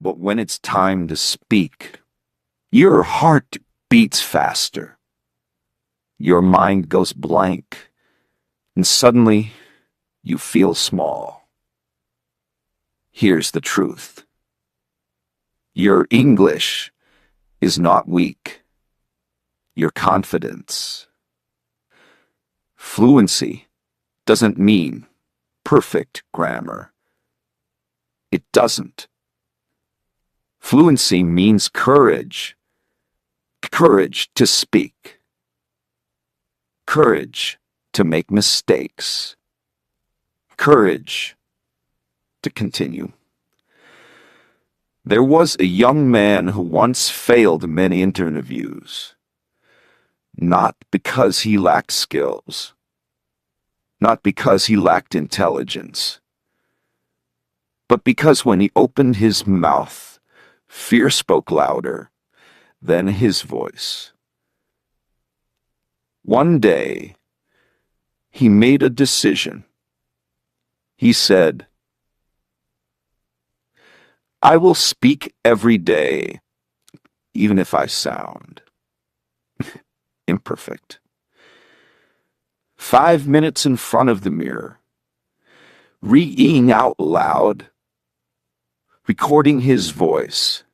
But when it's time to speak, your heart beats faster. Your mind goes blank, and suddenly you feel small. Here's the truth. Your English is not weak. Your confidence. Fluency doesn't mean perfect grammar. It doesn't. Fluency means courage. Courage to speak. Courage to make mistakes. Courage to continue. There was a young man who once failed many interviews, not because he lacked skills, not because he lacked intelligence, but because when he opened his mouth, fear spoke louder than his voice. One day, he made a decision. He said, "I will speak every day, even if I sound imperfect." 5 minutes in front of the mirror, reading out loud, recording his voice,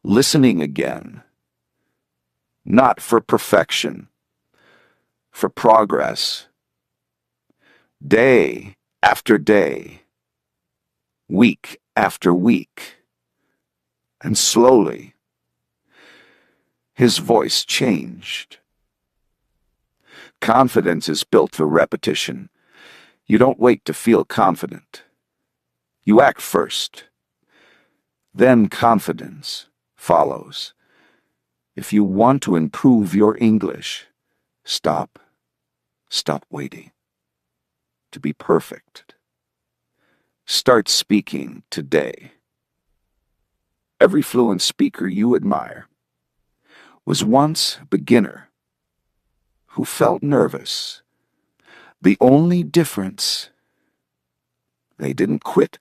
listening again, not for perfection, for progress. Day after day, week after week, and slowly, his voice changed. Confidence is built through repetition. You don't wait to feel confident. You act first. Then confidence follows. If you want to improve your English, stop waiting to be perfect. Start speaking today. Every fluent speaker you admire was once a beginner who felt nervous. The only difference, they didn't quit